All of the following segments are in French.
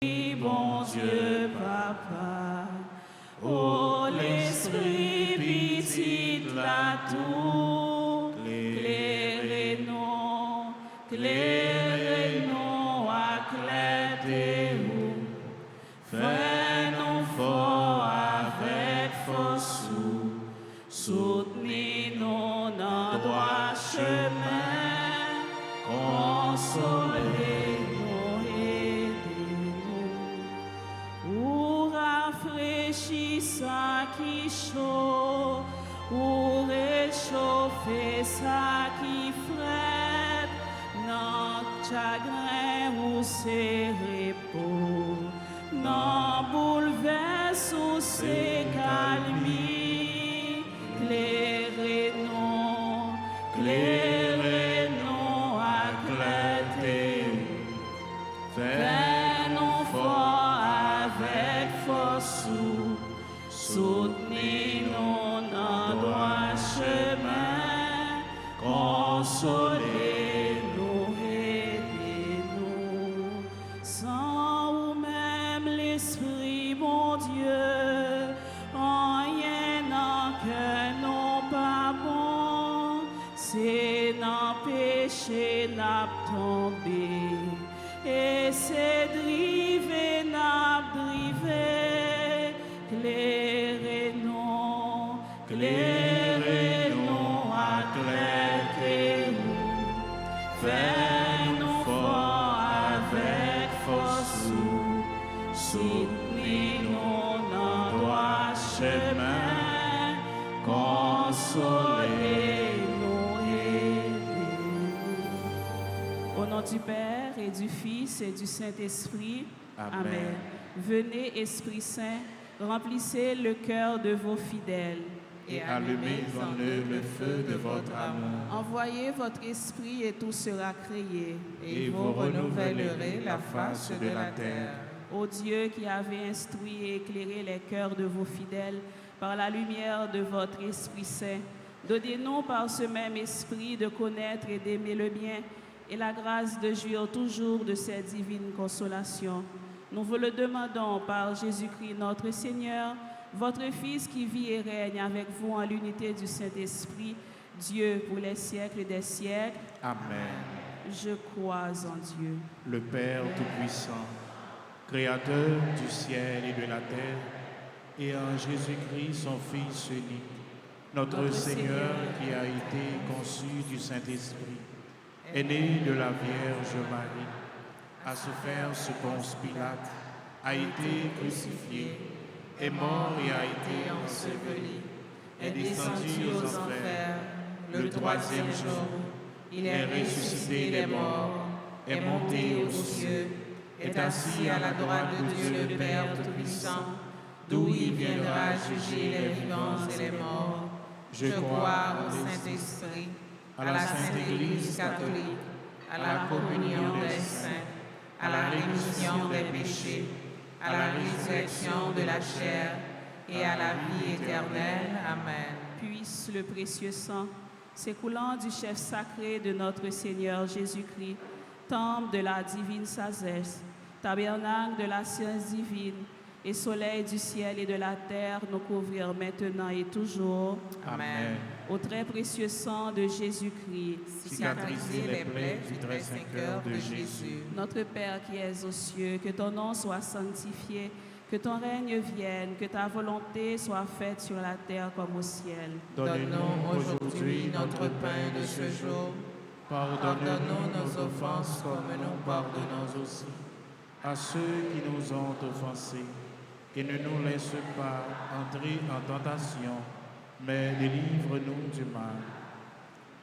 bon Dieu, Papa. Ô l'Esprit petit de la tour, éclairez-nous, éclairez-nous à clair des roues. Fais-nous fort avec force, soutenez-nous dans le droit chemin, consolez-nous, aidez-nous. Ou rafraîchis ça qui chaud, ou réchauffer ça qui frette, notre chagrin ou c'est repos. Non, bouleverse ou c'est calmie, éclairez-nous, éclairez-nous à clarté. Fais-nous fort avec force, soutenez-nous dans droit chemin, consolez-nous, aidez-nous. Sans ou même l'Esprit, mon Dieu, rien n'a que non pas bon, c'est dans péché n'a tombé, et c'est drivé n'a drivé. Éclairez-nous, éclairez-nous à clarté. Fais-nous fort avec force, soutenez-nous dans droit chemin, consolez-nous, aidez-nous. Au nom du Père et du Fils et du Saint-Esprit, Amen. Venez, Esprit Saint, remplissez le cœur de vos fidèles et allumez en eux le feu de votre amour. Envoyez votre esprit et tout sera créé. Et vous renouvellerez la face de la terre. Ô Dieu qui avez instruit et éclairé les cœurs de vos fidèles par la lumière de votre Esprit Saint, donnez-nous par ce même esprit de connaître et d'aimer le bien et la grâce de jouir toujours de cette divine consolation. Nous vous le demandons par Jésus-Christ notre Seigneur, votre Fils qui vit et règne avec vous en l'unité du Saint-Esprit, Dieu pour les siècles des siècles. Amen. Je crois en Dieu, le Père Tout-Puissant, Créateur du ciel et de la terre, et en Jésus-Christ, son Fils unique, notre Seigneur qui a été conçu du Saint-Esprit, est né de la Vierge Marie, a souffert sous Ponce Pilate, a été crucifié, est mort et a été enseveli, est descendu aux enfers, le troisième jour, il est ressuscité des morts, est monté aux cieux, est assis à la droite de Dieu le Père Tout-Puissant, d'où il viendra juger les vivants et les morts. Je crois au Saint-Esprit, à la Sainte Église catholique, à la communion des saints, à la rémission des péchés, à la résurrection de la chair et à la vie éternelle. Amen. Puisse le précieux sang s'écoulant du chef sacré de notre Seigneur Jésus-Christ, temple de la divine sagesse, tabernacle de la science divine et soleil du ciel et de la terre, nous couvrir maintenant et toujours. Amen. Au très précieux sang de Jésus-Christ, cicatriser les plaies du très saint cœur de Jésus. Notre Père qui es aux cieux, que ton nom soit sanctifié, que ton règne vienne, que ta volonté soit faite sur la terre comme au ciel. Donne-nous aujourd'hui notre pain de ce jour. Pardonne-nous nos offenses comme nous pardonnons aussi à ceux qui nous ont offensés. Et ne nous laisse pas entrer en tentation, mais délivre-nous du mal.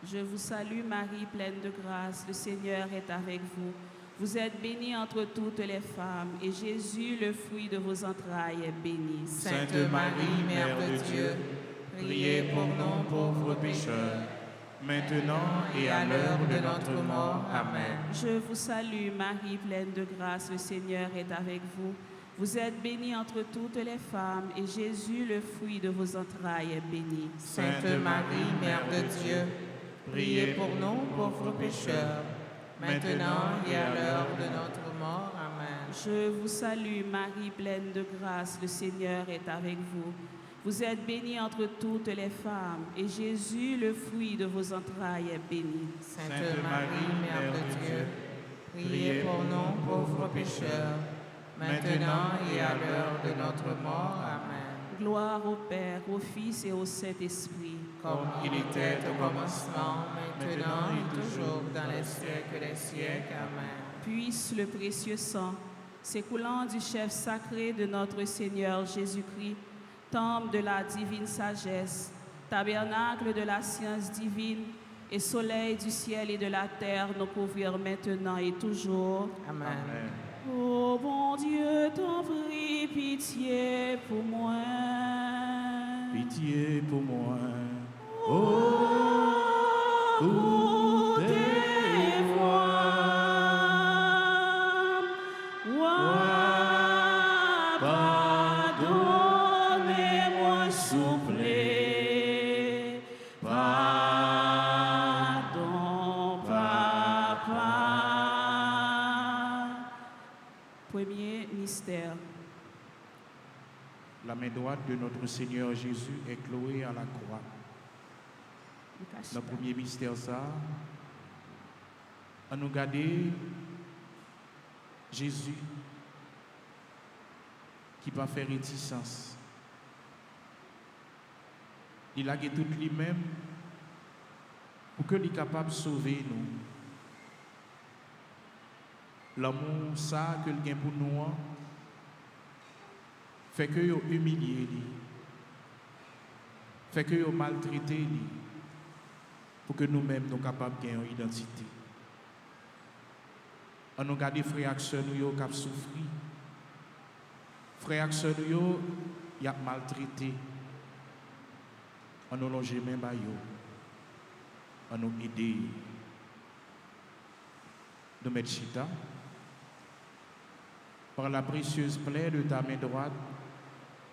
Je vous salue Marie, pleine de grâce, le Seigneur est avec vous. Vous êtes bénie entre toutes les femmes, et Jésus, le fruit de vos entrailles, est béni. Sainte Marie, Mère de Dieu, priez pour nous pauvres pécheurs, maintenant et à l'heure de notre mort. Amen. Je vous salue Marie, pleine de grâce, le Seigneur est avec vous. Vous êtes bénie entre toutes les femmes, et Jésus, le fruit de vos entrailles, est béni. Sainte Marie, Mère de Dieu, priez pour nous pauvres pécheurs, maintenant et à l'heure de notre mort. Amen. Je vous salue, Marie, pleine de grâce, le Seigneur est avec vous. Vous êtes bénie entre toutes les femmes, et Jésus, le fruit de vos entrailles, est béni. Sainte Marie, Mère de Dieu, priez pour nous pauvres pécheurs, maintenant et à l'heure de notre mort. Amen. Gloire au Père, au Fils et au Saint-Esprit. Comme il était au commencement, maintenant et toujours, dans les siècles des siècles. Amen. Puisse le précieux sang, s'écoulant du chef sacré de notre Seigneur Jésus-Christ, temple de la divine sagesse, tabernacle de la science divine et soleil du ciel et de la terre, nous couvrir maintenant et toujours. Amen. Amen. Ô bon Dieu, t'en prie, pitié pour moi. Pitié pour moi. Oh, Écoutez-moi. Pardonnez-moi, soufflez. Pardon, Papa. Premier mystère. La main droite de notre Seigneur Jésus est clouée à la croix. Le premier mystère, ça, à nous garder Jésus qui va faire réticence. Il a tout lui-même pour que il soit capable de sauver nous. L'amour, ça, que le gain pour nous, fait que vous humilié, fait que vous maltraité, pour que nous-mêmes nous capables de gagner une identité. On nous garde frères et sœurs nous qui ont souffert. Frères et sœurs nous qui ont maltraité. On nous longe même à eux. On nous aider. Nous mettre chita. Par la précieuse plaie de ta main droite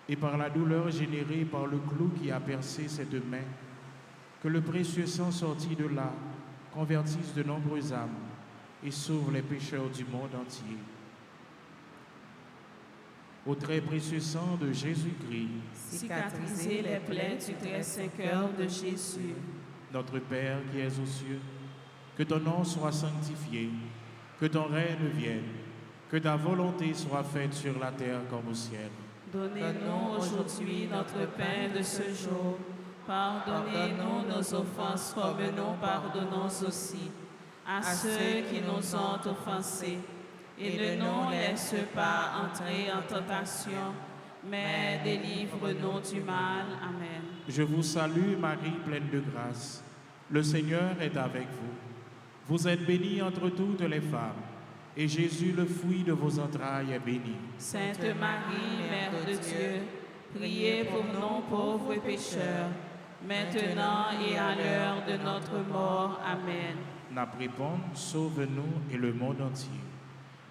et par la douleur générée par le clou qui a percé cette main, que le précieux sang sorti de là convertisse de nombreuses âmes et sauve les pécheurs du monde entier. Au très précieux sang de Jésus-Christ, Cicatrisez les plaies du très saint cœur de Jésus. notre Père qui es aux cieux, que ton nom soit sanctifié, que ton règne vienne, que ta volonté soit faite sur la terre comme au ciel. Donnez-nous aujourd'hui notre pain de ce jour. Pardonnez-nous nos offenses comme nous pardonnons aussi à ceux qui nous ont offensés. Et ne nous laisse pas entrer en tentation, mais délivre-nous du mal. Amen. Je vous salue Marie, pleine de grâce. Le Seigneur est avec vous. Vous êtes bénie entre toutes les femmes, et Jésus, le fruit de vos entrailles, est béni. Sainte Marie, Mère de Dieu, priez pour nous pauvres pécheurs, maintenant et à l'heure de notre mort. Amen. N'a répondre, sauve-nous et le monde entier.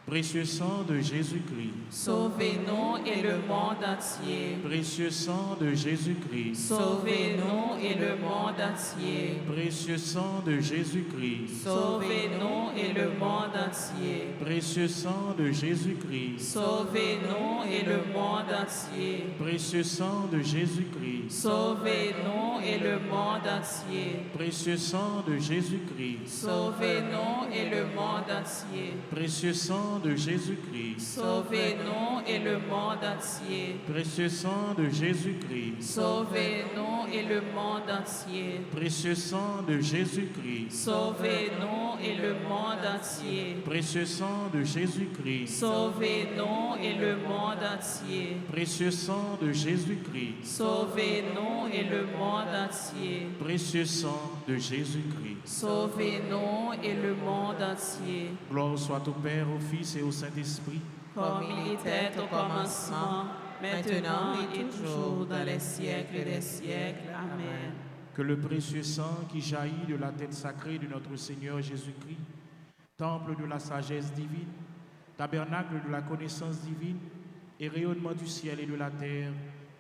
Précieux sang de Jésus-Christ. Sauvez-nous et le monde entier. Précieux sang de Jésus-Christ. Sauvez-nous et le monde entier. Précieux sang de Jésus-Christ. Sauvez-nous et le monde entier. Précieux sang de Jésus-Christ. Sauvez-nous et le monde entier. Précieux sang de Jésus-Christ. Sauvez-nous et le monde entier. Précieux sang de Jésus-Christ. Sauvez-nous et le monde entier. Précieux sang de Jésus-Christ. Sauvez-nous et le monde entier. Précieux sang de Jésus-Christ. Sauvez-nous et le monde entier. Précieux sang de Jésus-Christ. Sauvez-nous et le monde entier. Précieux sang de Jésus-Christ. Sauvez-nous et le monde entier. Précieux sang de Jésus-Christ. Sauvez-nous et le monde entier. Précieux sang de Jésus-Christ. Sauvez-nous et le monde entier. Gloire soit au Père, au Fils et au Saint-Esprit. Comme il était au commencement, maintenant et toujours, dans les siècles des siècles. Amen. Que le précieux sang qui jaillit de la tête sacrée de notre Seigneur Jésus-Christ, temple de la sagesse divine, tabernacle de la connaissance divine et rayonnement du ciel et de la terre,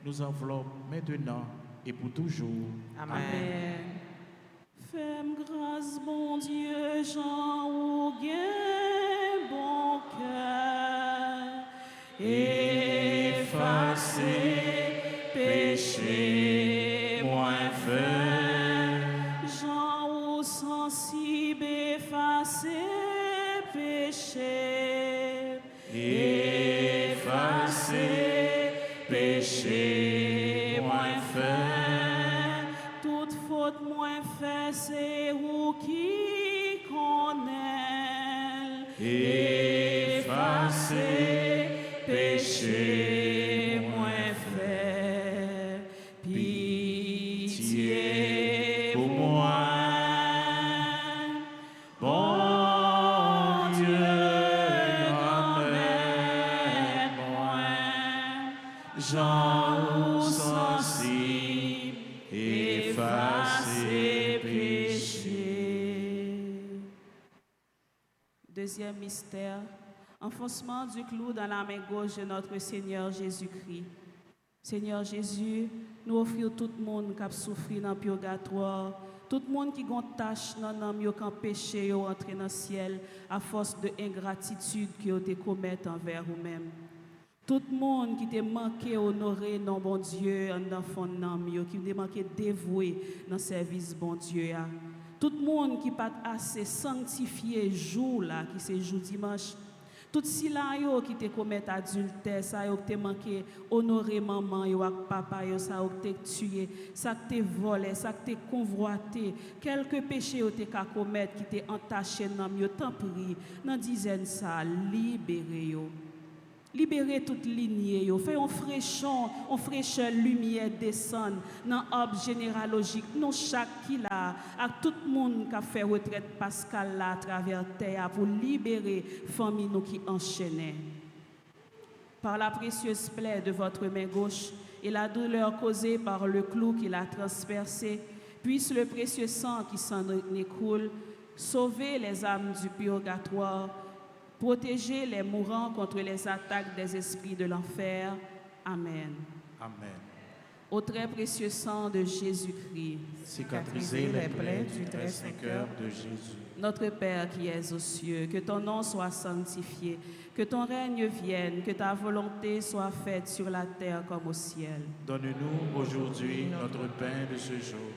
nous enveloppe maintenant et pour toujours. Amen. Fais-moi grâce, bon Dieu, Jean, ou gain bon cœur. effacer péché moins fait. Jean ou sensible, effacer péché, effacer péché moins fait. Toute faute moins fait, c'est vous qui connaît. Effacer péché moins fait. Pitié pour moi. Bon Dieu, grand-mère, moi, Jean ou sensible, effacer péché. Deuxième mystère, enfoncement du clou dans la main gauche de notre Seigneur Jésus-Christ. Seigneur Jésus, nous offrons tout le monde qui a souffert dans le purgatoire, tout le monde qui a une tâche dans l'âme, qui a péché, qui a entré dans le ciel à force de ingratitude que vous avez commis envers vous-même. Tout le monde qui t'a manqué honorer non bon Dieu dans le fond de l'âme, qui t'a manqué dévoué dans le service bon Dieu. Tout le monde qui pas assez sanctifié jour là, qui c'est jour dimanche. Tout si là yo qui te commet adultère, ça yo te manqué honorer maman yo ak papa yo, ça yo te tué, ça te volé, ça te convoité, quelques péchés yo te ka commettre qui te entaché nan yo, tant prie, nan dizaine ça libéré yo. Libérez toute lignée, fait un fraîcheur lumière descendre dans l'arbre généalogique, non chaque qui là, à tout le monde qui a fait retraite Pascal là à travers terre pour libérer famille nous qui enchaînaient. Par la précieuse plaie de votre main gauche et la douleur causée par le clou qui l'a transpercé, puisse le précieux sang qui s'en écoule sauver les âmes du purgatoire. Protéger les mourants contre les attaques des esprits de l'enfer. Amen. Amen. Au très précieux sang de Jésus-Christ, Cicatrisez les plaies du très saint cœur de Jésus. Notre Père qui es aux cieux, que ton nom soit sanctifié, que ton règne vienne, que ta volonté soit faite sur la terre comme au ciel. Donne-nous aujourd'hui notre pain de ce jour.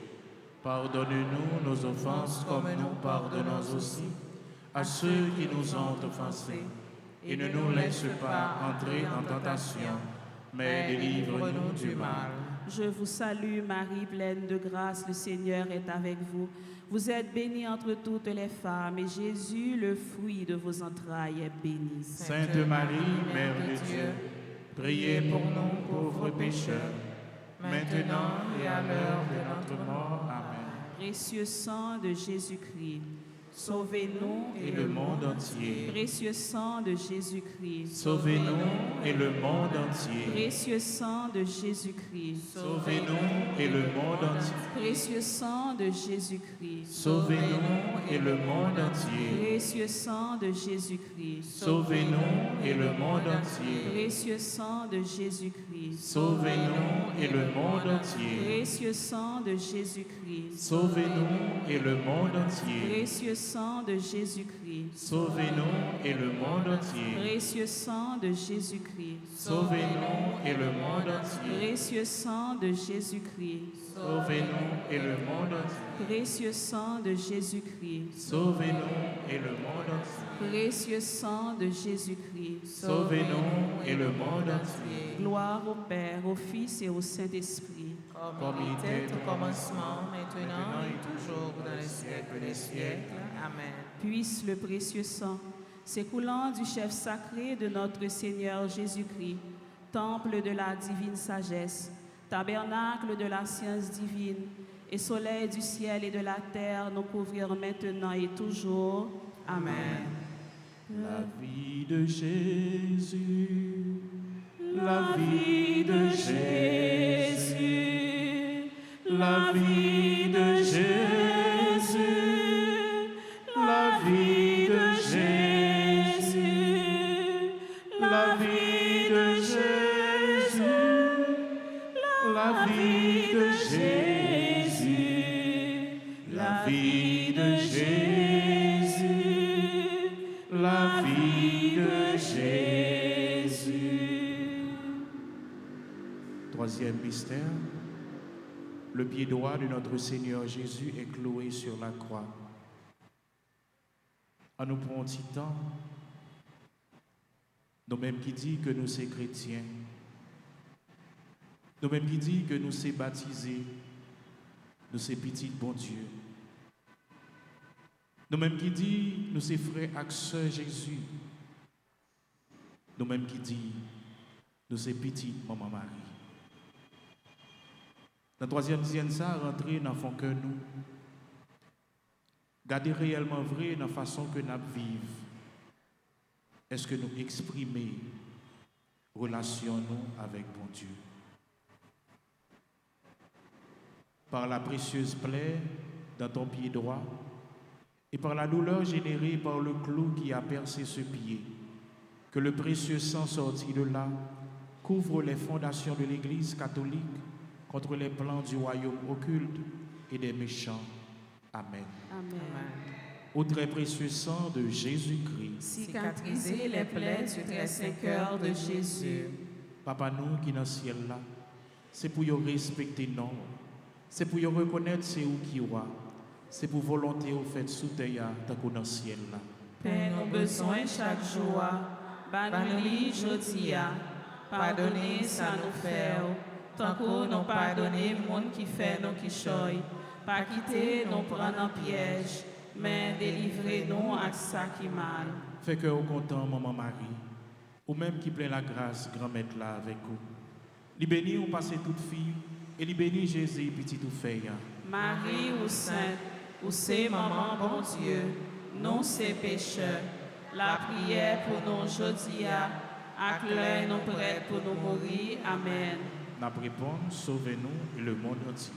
Pardonne-nous nos offenses comme nous pardonnons aussi à ceux qui nous ont offensés, et ne nous laisse pas entrer en tentation, mais délivre-nous du mal. Je vous salue Marie, pleine de grâce, le Seigneur est avec vous. Vous êtes bénie entre toutes les femmes, et Jésus, le fruit de vos entrailles, est béni. Sainte Marie, Mère de Dieu, priez pour nous pauvres pécheurs, maintenant et à l'heure de notre mort. Amen. Précieux sang de Jésus-Christ, sauvez-nous et le monde entier. Précieux sang de Jésus-Christ, Sauvez-nous et le monde entier. Précieux sang de Jésus-Christ, Sauvez-nous et le monde entier. Précieux sang de Jésus-Christ, Sauvez-nous et le monde entier. Précieux sang de Jésus-Christ, Sauvez-nous et le monde entier. Précieux sang de Jésus-Christ, Sauvez-nous et le monde entier. Précieux sang de Jésus-Christ, Sauvez-nous et le monde entier. Précieux sang de Jésus-Christ, Sauvez-nous et le monde entier. Précieux sang de Jésus-Christ, Sauvez-nous et le monde entier. Précieux sang de Jésus-Christ, Sauvez-nous et le monde entier. Précieux sang de Jésus-Christ, Sauvez-nous et le monde entier. Précieux sang de Jésus-Christ, Sauvez-nous et le monde entier. gloire au Père, au Fils et au Saint-Esprit. Comme il était au commencement, maintenant et toujours, dans les siècles des siècles. Amen. Puisse le précieux sang, s'écoulant du chef sacré de notre Seigneur Jésus-Christ, temple de la divine sagesse, tabernacle de la science divine, et soleil du ciel et de la terre, nous couvrir maintenant et toujours. Amen. La vie de Jésus, La vie de Jésus, la vie de Jésus, la vie de Jésus, la vie de Jésus, la vie de Jésus, la vie de Jésus, la vie de Jésus. Troisième mystère, le pied droit de notre Seigneur Jésus est cloué sur la croix. En nous prenant petit temps, nous-mêmes qui dit que nous sommes chrétiens, nous-mêmes qui dit que nous sommes baptisés, nous sommes petits bon Dieu. Nous-mêmes qui dit nous sommes frères avec sœur Jésus. Nous-mêmes qui dit nous sommes petits maman Marie. Dans la troisième dizaine, ça rentrer dans le fond que nous. Garder réellement vrai dans la façon que nous vivons. Est-ce que nous exprimons relation nous avec bon Dieu? Par la précieuse plaie dans ton pied droit et par la douleur générée par le clou qui a percé ce pied, que le précieux sang sorti de là couvre les fondations de l'Église catholique contre les plans du royaume occulte et des méchants. Amen. Amen. Au très précieux sang de Jésus-Christ, Cicatriser les plaies du très saint cœur de Jésus. Papa nous qui dans le ciel là, c'est pour y respecter nous, c'est pour y reconnaître c'est où qui roi, c'est pour volonté au fait sous terre tant qu'on dans le ciel là. Père, nos besoins chaque jour, bannis jodi, pardonnez ça nous faire, tant qu'on nous pardonne monde qui fait nous qui choy, pas quitter nous prendre en piège, mais délivrez-nous à ça qui mal. Fait que au content, maman Marie, ou même qui plaît la grâce, grand-maître là avec vous. Li béni ou passez toute fille, et li béni Jésus, petit ou fait. Marie ou sainte, ou c'est maman bon Dieu, nous c'est pécheurs. La prière pour nous aujourd'hui, à l'heure nous prêts pour nous mourir. Amen. N'a réponse, sauvez-nous et le monde entier.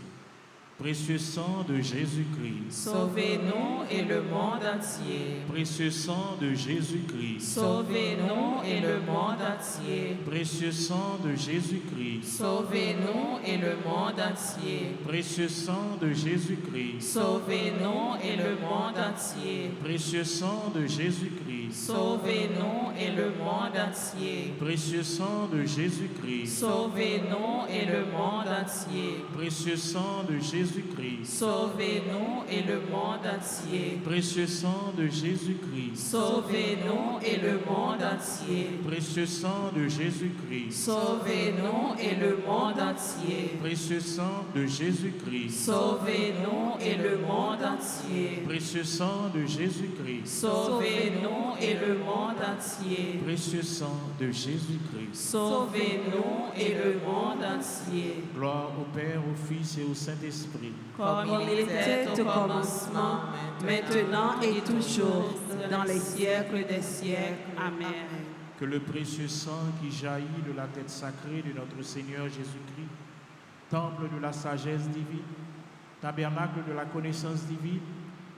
Précieux sang de Jésus-Christ, Sauvez-nous et le monde entier. précieux sang de Jésus-Christ, Sauvez-nous et le monde entier. précieux sang de Jésus-Christ, Sauvez-nous et le monde entier. précieux sang de Jésus-Christ, Sauvez-nous et le monde entier. précieux sang de Jésus-Christ, Sauvez-nous et le monde entier. précieux sang de Jésus-Christ, Sauvez-nous et le monde entier. précieux sang de Jésus-Christ, Sauvez-nous et le monde entier. précieux sang de Jésus-Christ, Sauvez-nous et le monde entier. précieux sang de Jésus-Christ, Sauvez-nous et le monde entier. précieux sang de Jésus-Christ, Sauvez-nous et le monde entier. précieux sang de Jésus-Christ, Sauvez-nous et le monde entier. précieux sang de Jésus-Christ. Sauvez-nous et le monde entier. Gloire au Père, au Fils et au Saint-Esprit. Comme il était au commencement, maintenant et toujours, dans les siècles des siècles. Amen. Que le précieux sang qui jaillit de la tête sacrée de notre Seigneur Jésus-Christ, temple de la sagesse divine, tabernacle de la connaissance divine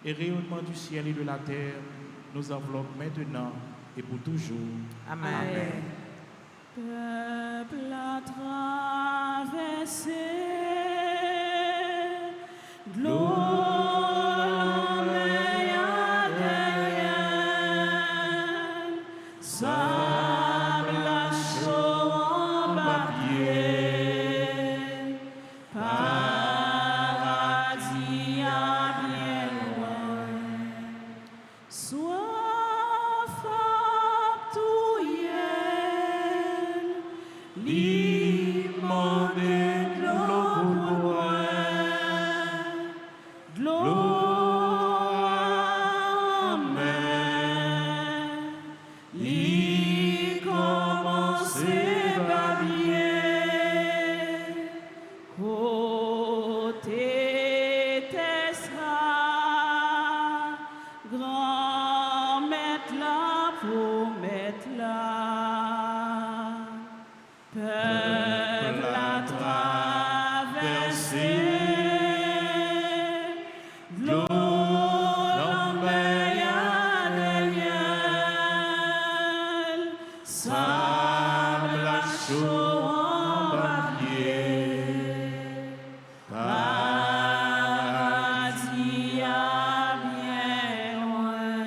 et rayonnement du ciel et de la terre, nous enveloppe maintenant et pour toujours. Amen. Peuple à traverser, de l'eau la mer derrière, sable à chaud en papier, paradis à bien loin, soif abdouillée, l'immonde de l'eau pour boire, de l'eau amère, l'y commencer babier, côté Tessa, grand mettre là pour mettre là. Peuple à traverser, de l'eau la mer derrière, sable à chaud en papier, paradis à bien loin.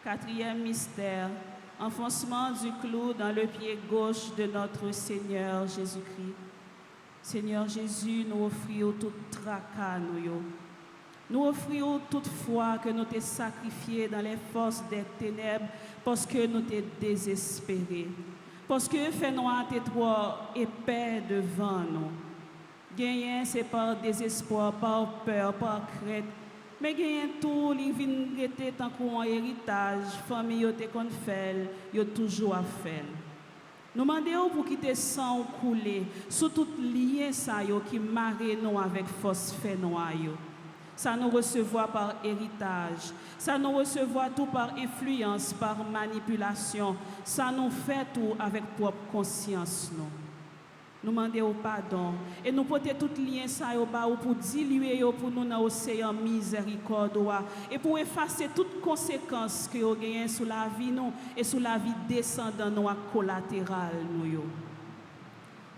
Quatrième mystère, enfoncement du clou dans le pied gauche de notre Seigneur Jésus-Christ. Seigneur Jésus, nous offrons tout tracas, nous offrons toute foi que nous t'ai sacrifié dans les forces des ténèbres parce que nous t'ai désespérés. Parce que fait noir t'es trop épais devant nous. Gagner, c'est par désespoir, par peur, par crainte. Mais gagner tout, les vins étaient tant qu'un héritage, famille yo te kon fait, yo toujours à faire. Nous demandons pour quitter sang couler, sous tout lien ça yo qui marre nous avec force fait noir yo. Ça nous recevoir par héritage, ça nous recevoir tout par influence, par manipulation, ça nous fait tout avec propre conscience nous. Nous demandons pardon et nous portons tout lien ça pour diluer pour nous dans l'océan miséricorde et pour effacer toutes conséquences que nous gagnons sur la vie nous et sur la vie descendant nous collatérale nous.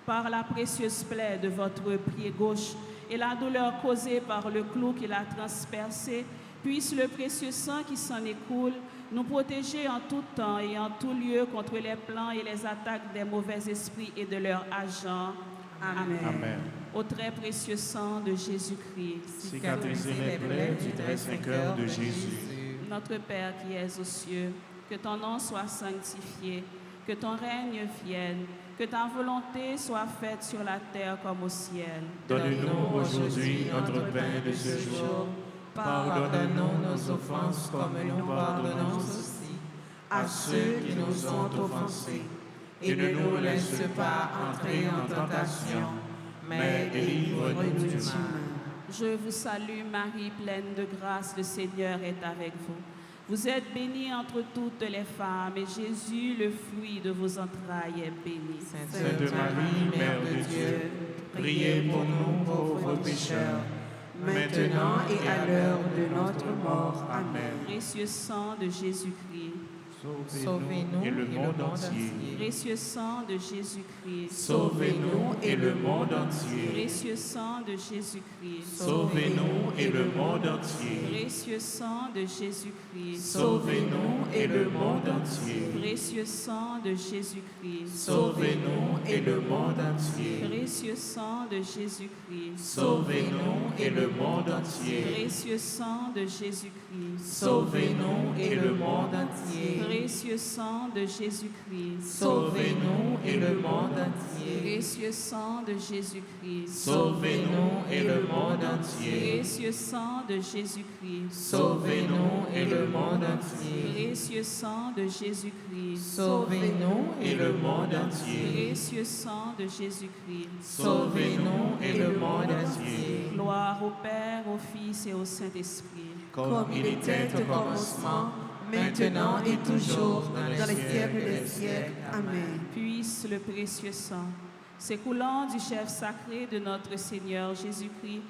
Par la précieuse plaie de votre pied gauche et la douleur causée par le clou qui l'a transpercé, puisse le précieux sang qui s'en écoule nous protéger en tout temps et en tout lieu contre les plans et les attaques des mauvais esprits et de leurs agents. Amen. Amen. Au très précieux sang de Jésus-Christ. Cicatrisez les plaies du très saint cœur de Jésus. Notre Père qui es aux cieux, que ton nom soit sanctifié, que ton règne vienne, que ta volonté soit faite sur la terre comme au ciel. Donne-nous aujourd'hui notre pain de ce jour. Pardonne-nous nos offenses comme nous pardonnons aussi à ceux qui nous ont offensés. Et ne nous laisse pas entrer en tentation, mais délivre-nous du mal. Je vous salue Marie, pleine de grâce, le Seigneur est avec vous. Vous êtes bénie entre toutes les femmes, et Jésus, le fruit de vos entrailles, est béni. Sainte Marie, Mère de Dieu, priez pour nous pauvres pécheurs, maintenant et à l'heure de notre mort. Amen. Précieux sang de Jésus-Christ, Sauvez-nous et le monde entier. précieux sang de Jésus-Christ, Sauvez-nous et le monde entier. précieux sang de Jésus-Christ, Sauvez-nous et le monde entier. précieux sang de Jésus-Christ, Sauvez-nous et le monde entier. précieux sang de Jésus-Christ, Sauvez-nous et le monde entier. précieux sang de Jésus-Christ, Sauvez-nous et le monde entier. précieux sang de Jésus-Christ, Sauvez-nous et le monde entier. précieux sang de Jésus-Christ, Sauvez-nous et le monde entier. précieux sang de Jésus-Christ, Sauvez-nous et le monde entier. précieux sang de Jésus-Christ, Sauvez-nous et le monde entier. précieux sang de Jésus-Christ, Sauvez-nous Et le monde entier. précieux sang de Jésus-Christ. Sauvez-nous et le monde entier. Gloire au Père, au Fils et au Saint-Esprit. comme il était au commencement, maintenant et toujours, dans les siècles des siècles. Amen. Puisse le précieux sang, s'écoulant du chef sacré de notre Seigneur Jésus-Christ,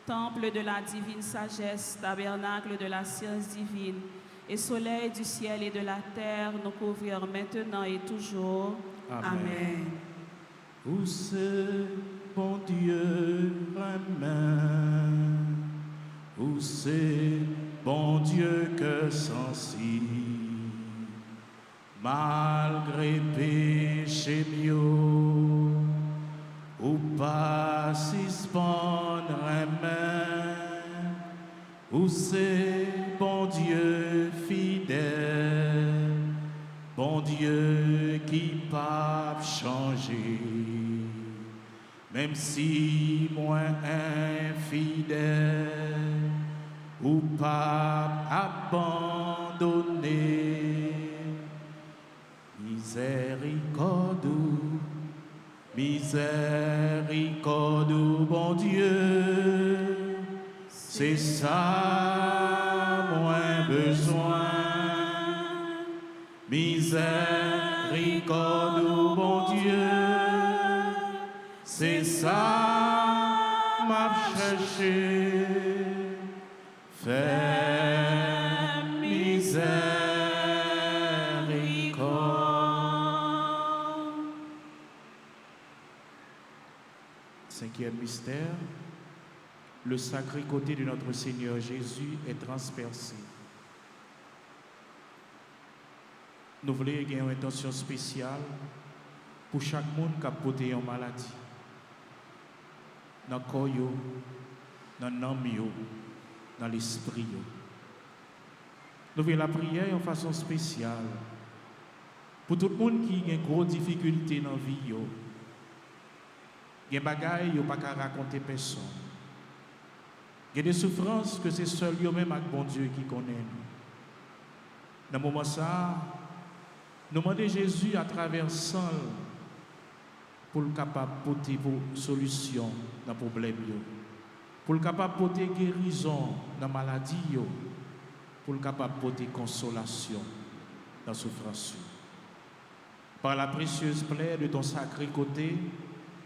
temple de la divine sagesse, tabernacle de la science divine, et soleil du ciel et de la terre, nous couvrir maintenant et toujours. Amen. Où c'est, bon Dieu, amen. Où c'est, bon Dieu, que sensi, malgré péché mieux, ou pas suspendre amen. Où c'est, bon Dieu fidèle, bon Dieu qui pas changer, même si moins infidèle, ou pas abandonné. Miséricorde, miséricorde, bon Dieu, c'est ça moins besoin. Miséricorde, bon Dieu, c'est ça m'a cherché. Fais miséricorde. Cinquième mystère, le sacré côté de notre Seigneur Jésus est transpercé. nous voulons avoir une intention spéciale pour chaque monde qui a porté une maladie. Dans le corps, dans l'âme, dans l'esprit. Nous voulons la prière en façon spéciale pour tout le monde qui a une grosse difficulté dans la vie. Il y a des bagailles qui ne peuvent pas raconter personne. Il y a des souffrances que c'est seul eux-mêmes avec bon Dieu qui connaît. Dans ce moment ça, nous demandons Jésus à travers ça pour le capable de porter vos solutions dans les problèmes, pour le capable de porter guérison dans la maladie, pour le capable de porter consolation dans la souffrance. Par la précieuse plaie de ton sacré côté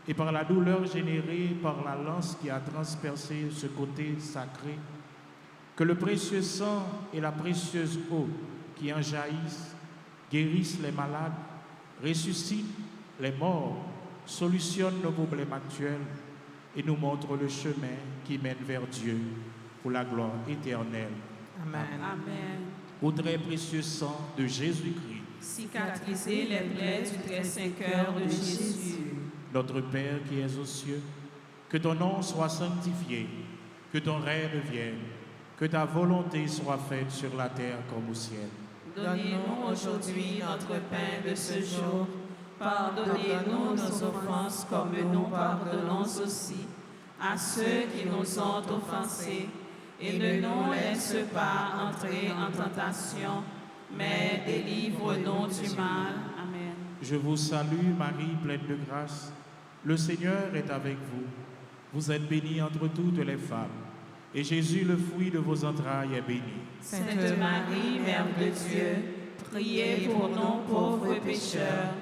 et par la douleur générée par la lance qui a transpercé ce côté sacré, que le précieux sang et la précieuse eau qui en jaillissent guérissent les malades, ressuscitent les morts, solutionnent nos problèmes actuels et nous montrent le chemin qui mène vers Dieu pour la gloire éternelle. Amen. Amen. Au très précieux sang de Jésus-Christ, Cicatriser les plaies du très saint cœur de Jésus. notre Père qui es aux cieux, que ton nom soit sanctifié, que ton règne vienne, que ta volonté soit faite sur la terre comme au ciel. Donnez-nous aujourd'hui notre pain de ce jour. Pardonnez-nous nos offenses comme nous pardonnons aussi à ceux qui nous ont offensés. Et ne nous laisse pas entrer en tentation, mais délivre-nous du mal. Amen. Je vous salue, Marie, pleine de grâce. Le Seigneur est avec vous. Vous êtes bénie entre toutes les femmes. Et Jésus, le fruit de vos entrailles, est béni. Sainte Marie, Mère de Dieu, priez pour nous pauvres pécheurs,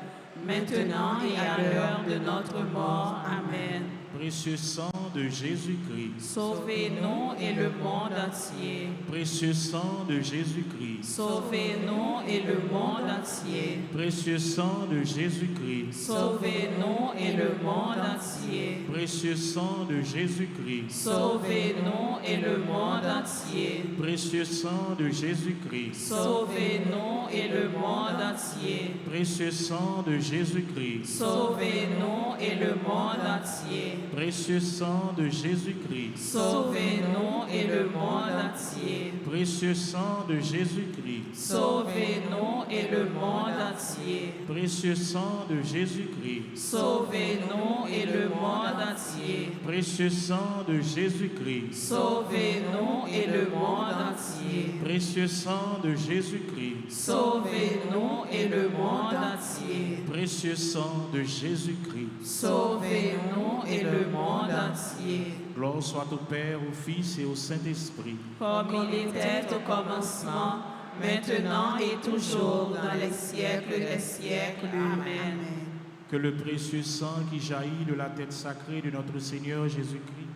maintenant et à l'heure de notre mort. Amen. Précieux sang de Jésus-Christ. Sauvez-nous et le monde entier. Précieux sang de Jésus-Christ. Sauvez-nous et le monde entier. Précieux sang de Jésus-Christ. Sauvez-nous et le monde entier. Précieux sang de Jésus-Christ. Sauvez-nous et le monde entier. Précieux sang de Jésus-Christ. Sauvez-nous et le monde entier. Précieux sang de Jésus-Christ. Sauvez-nous et le monde entier. Précieux sang de Jésus-Christ. Sauvez-nous et le monde entier. Précieux sang de Jésus-Christ. Sauvez-nous et le monde entier. Précieux sang de Jésus-Christ. Sauvez-nous et le monde entier. Précieux sang de Jésus-Christ. Sauvez-nous et le monde entier. Précieux sang de Jésus-Christ. Sauvez-nous et le monde entier. Précieux sang de Jésus-Christ. Sauvez-nous et le monde entier. Gloire soit au Père, au Fils et au Saint-Esprit. Comme il était au commencement, maintenant et toujours, dans les siècles des siècles. Amen. Que le précieux sang qui jaillit de la tête sacrée de notre Seigneur Jésus-Christ,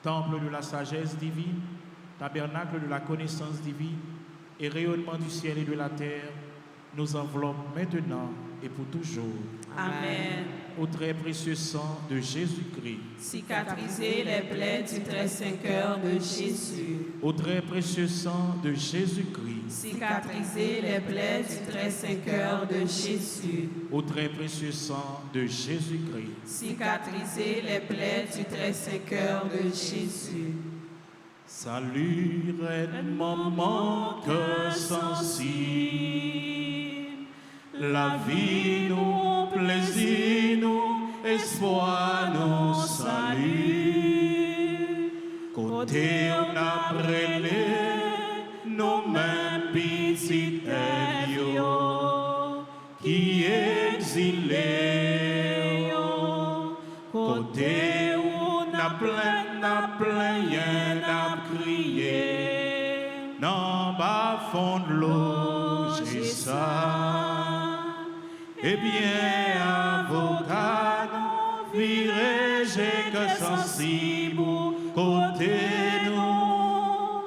temple de la sagesse divine, tabernacle de la connaissance divine et rayonnement du ciel et de la terre, nous enveloppe maintenant et pour toujours. Amen. Au très précieux sang de Jésus-Christ. Cicatriser les plaies du très saint cœur de Jésus. Au très précieux sang de Jésus-Christ. Cicatriser les plaies du très saint cœur de Jésus. Au très précieux sang de Jésus-Christ. Cicatriser les plaies du très saint cœur de Jésus. Salut, reine maman, cœur sensible. La vie, nous, plaisir, nous, espoir, nous, salut. Côté on a brûlé, nos mains petites qui exilés. Côté on a plein, y'en a crié. Dans bas fond de l'eau, j'ai ça. Eh bien, avocat, virez, j'ai que sensible, côté nous.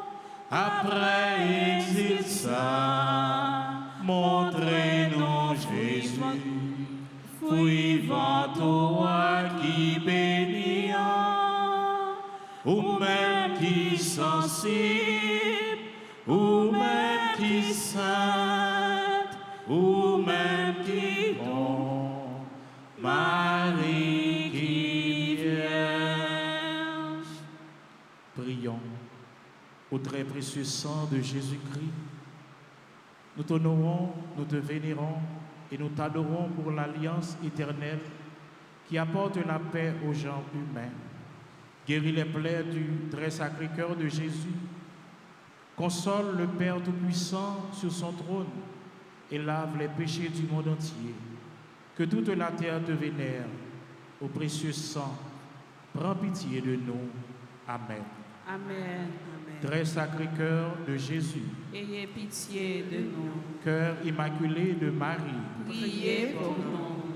Après exil ça, montrez-nous Jésus. Fouillez-vous toi qui bénis, ou même qui sensible, ou même qui sainte, ou très précieux sang de Jésus-Christ, nous t'honorons, nous te vénérons et nous t'adorons pour l'alliance éternelle qui apporte la paix aux gens humains. Guéris les plaies du très sacré cœur de Jésus. Console le Père Tout-Puissant sur son trône et lave les péchés du monde entier. Que toute la terre te vénère. Au précieux sang, prends pitié de nous. Amen. Amen. Très sacré cœur de Jésus, Ayez pitié de nous. cœur immaculé de Marie, Priez pour nous.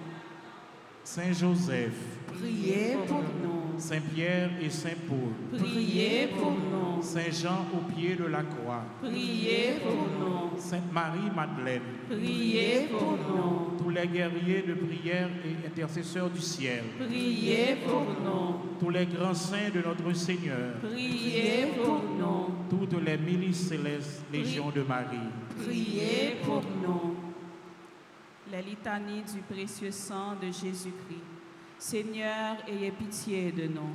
Saint Joseph, Priez pour nous. Saint Pierre et Saint Paul, Priez pour nous. Saint Jean au pied de la croix, Priez pour nous. Sainte Marie-Madeleine, Priez pour nous. tous les guerriers de prière et intercesseurs du ciel, Priez pour nous. tous les grands saints de notre Seigneur, Priez pour nous. toutes les milices célestes, légions de Marie. Priez pour nous. La litanie du précieux sang de Jésus-Christ. Seigneur, ayez pitié de nous.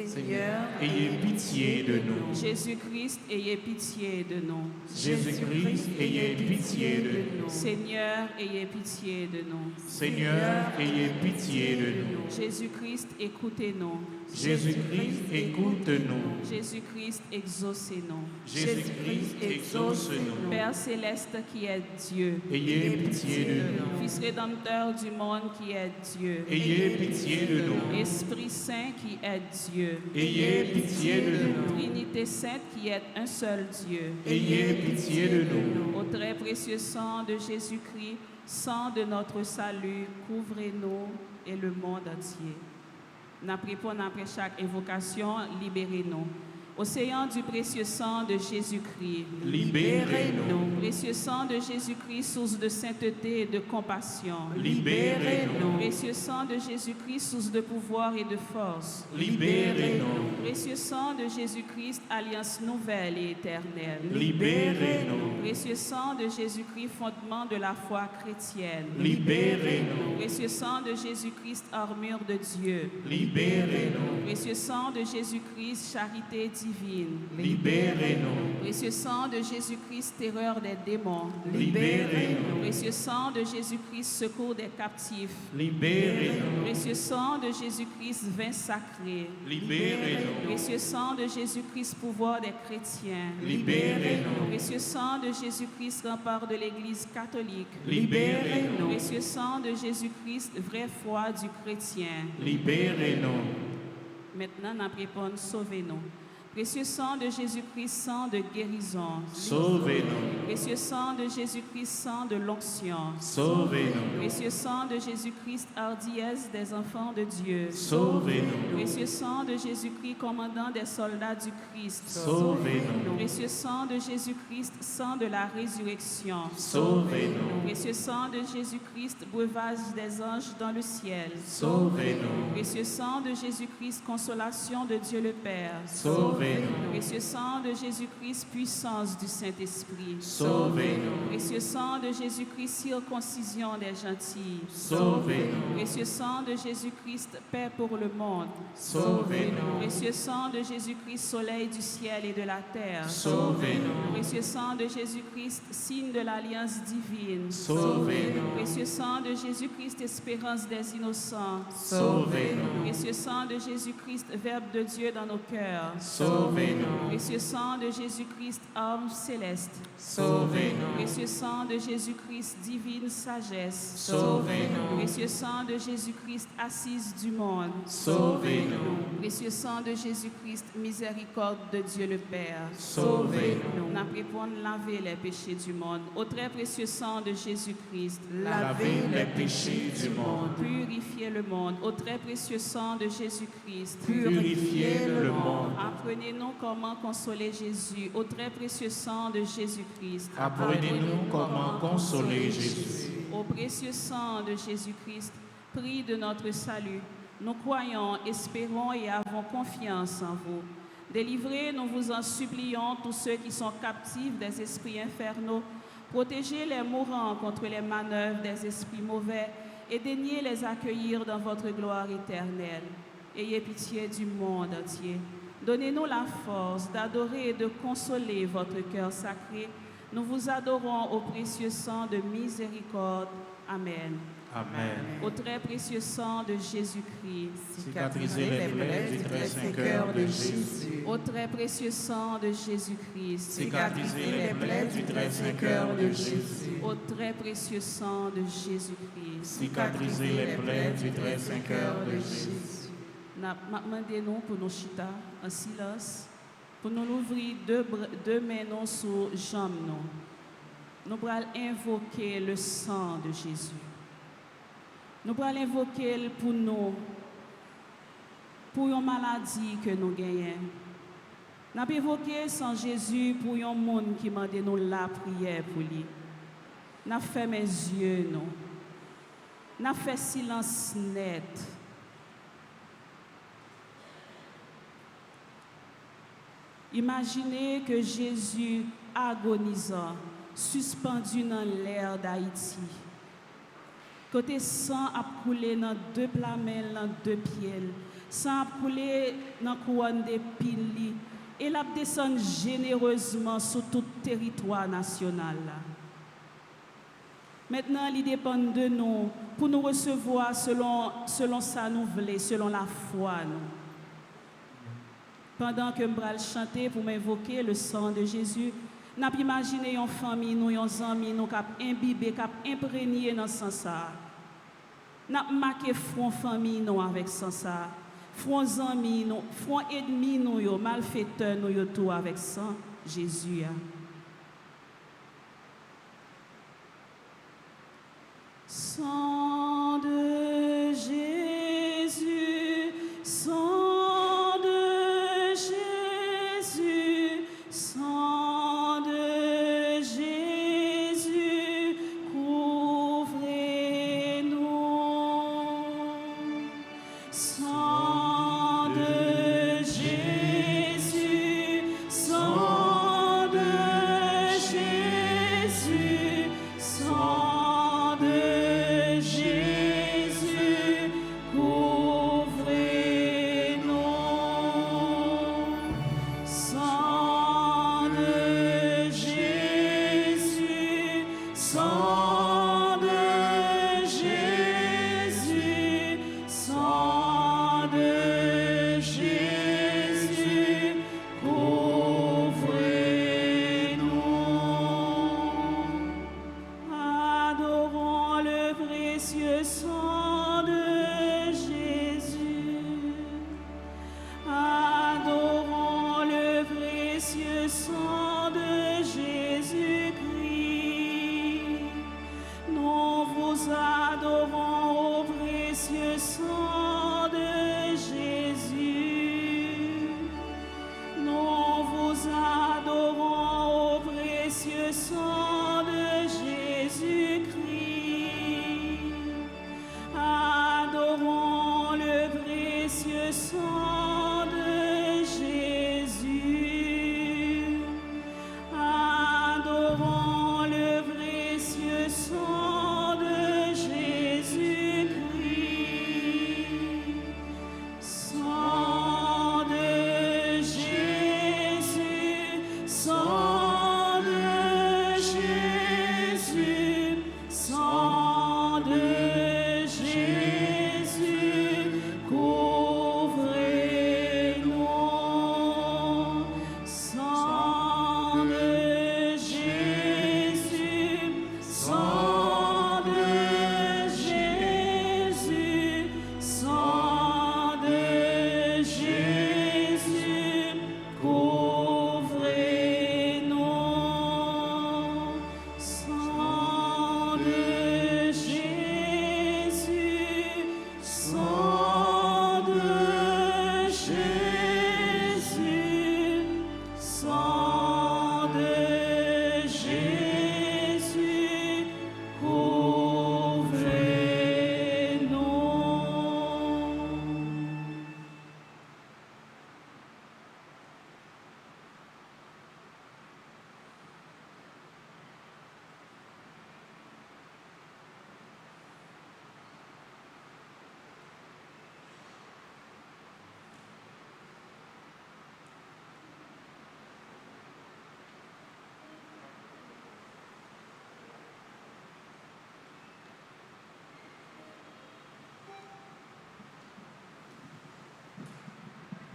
Seigneur, Ayez pitié de nous. Jésus-Christ, ayez pitié de nous. Jésus-Christ, ayez pitié de nous. Seigneur, ayez pitié de nous. Seigneur, ayez pitié de nous. Jésus-Christ, écoutez-nous. Jésus-Christ, écoute-nous. Jésus-Christ, exaucez-nous. Jésus-Christ, exauce-nous. Père céleste qui est Dieu, Ayez pitié de nous. Fils rédempteur du monde qui est Dieu, Ayez pitié de nous. Esprit Saint qui est Dieu, Ayez pitié de nous. Trinité Sainte qui est un seul Dieu, Ayez pitié de nous. au très précieux sang de Jésus-Christ, sang de notre salut, couvrez-nous et le monde entier. Nous répondons après chaque invocation, libérez-nous. Océan du précieux sang de Jésus-Christ, Libérez-nous. précieux sang de Jésus-Christ, source de sainteté et de compassion. Libérez-nous. Précieux sang de Jésus-Christ, source de pouvoir et de force. Libérez-nous. Précieux sang de Jésus-Christ, alliance nouvelle et éternelle. Libérez-nous. Précieux sang de Jésus-Christ, fondement de la foi chrétienne. Libérez-nous. Précieux sang de Jésus-Christ, armure de Dieu. Libérez-nous. Précieux sang de Jésus-Christ, charité divine. Libérez-nous. Précieux sang de Jésus-Christ, terreur des démons. Libérez-nous. Précieux sang de Jésus-Christ, secours des captifs. Libérez-nous. Précieux sang de Jésus-Christ, vin sacré. Libérez-nous. Précieux sang de Jésus-Christ, pouvoir des chrétiens. Libérez-nous. Précieux sang de Jésus-Christ, rempart de l'Église catholique. Libérez-nous. Précieux sang de Jésus-Christ, vraie foi du chrétien. Libérez-nous. Maintenant, nous répondons, sauvez-nous. Précieux sang de Jésus-Christ, sang de guérison. Sauvez-nous. Précieux sang de Jésus-Christ, sang de l'onction. Sauvez-nous. Précieux sang de Jésus-Christ, hardiesse des enfants de Dieu. Sauvez-nous. Précieux sang de Jésus-Christ, commandant des soldats du Christ. Sauvez-nous. Précieux sang de Jésus-Christ, sang de la résurrection. Sauvez-nous. Précieux sang de Jésus-Christ, breuvage des anges dans le ciel. Sauvez-nous. Précieux sang de Jésus-Christ, consolation de Dieu le Père. Sauvez-nous. Précieux sang de Jésus-Christ, puissance du Saint-Esprit. Sauvez-nous. Précieux sang de Jésus-Christ, circoncision des gentils. Sauvez-nous. Précieux sang de Jésus-Christ, paix pour le monde. Sauvez-nous. Précieux sang de Jésus-Christ, soleil du ciel et de la terre. Sauvez-nous. Précieux sang de Jésus-Christ, signe de l'alliance divine. Sauvez-nous. Précieux sang de Jésus-Christ, espérance des innocents. Sauvez-nous. Précieux sang de Jésus-Christ, Verbe de Dieu dans nos cœurs. Sauvez-nous. Précieux sang de Jésus-Christ, arme céleste. Sauvez-nous. Précieux sang de Jésus-Christ, divine sagesse. Sauvez-nous. Précieux sang de Jésus-Christ, assise du monde. Sauvez-nous. Précieux sang de Jésus-Christ, miséricorde de Dieu le Père. Sauvez-nous. Nous répondons, laver les péchés du monde. Au très précieux sang de Jésus-Christ, Lavez les péchés du monde. purifiez le monde. Au très précieux sang de Jésus-Christ, Purifiez le monde. apprenez-nous comment consoler Jésus. Au très précieux sang de Jésus-Christ, Apprenez-nous comment consoler Jésus. au précieux sang de Jésus-Christ, prix de notre salut, nous croyons, espérons et avons confiance en vous. Délivrez, nous vous en supplions, tous ceux qui sont captifs des esprits infernaux. Protégez les mourants contre les manœuvres des esprits mauvais et daignez les accueillir dans votre gloire éternelle. Ayez pitié du monde entier. Donnez-nous la force d'adorer et de consoler votre cœur sacré. Nous vous adorons au précieux sang de miséricorde. Amen. Amen. Au très précieux sang de Jésus-Christ. Cicatrisez les plaies du très saint cœur de Jésus. Au très précieux sang de Jésus-Christ. Cicatrisez les plaies du très saint cœur de Jésus. Au très précieux sang de Jésus-Christ. Cicatrisez les plaies du très saint cœur de Jésus. Demandez-nous pour nos chita en silence, pour nous ouvrir deux mains sous jambes. Nous allons invoquer le sang de Jésus. Nous allons invoquer pour nous, pour une maladie que nous gagnons. Nous allons invoquer sans Jésus pour un monde qui m'a nous la prière pour lui. Nous avons fait mes yeux, nous avons fait silence net. Imaginez que Jésus agonisant, suspendu dans l'air d'Haïti. Côté sang a coulé dans deux plamelles, dans deux pieds. Sang a coulé dans la couronne d'épines. Et la descend généreusement sur tout le territoire national. Maintenant, il dépend de nous pour nous recevoir selon ça nous voulons, selon la foi. Pendant que je vais chanter pour m'invoquer le sang de Jésus, nous pouvons imaginer une famille, nos amis, nous cap imbibé, cap imprégné dans ce sens. Nous avons marqué front famille nous avec ce sens. Front amis, front ennemis, nous malfaiteurs, nous tout avec sang Jésus.